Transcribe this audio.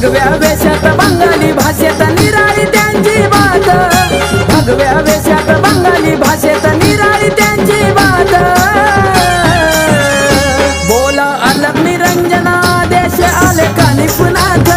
भगव्या वेशात बंगाली भाषेत निराळी त्यांची बात, भगव्या वेशात बंगाली भाषेत निराळी त्यांची बात। बोला अलग निरंजना देश आले का निपुनाथ,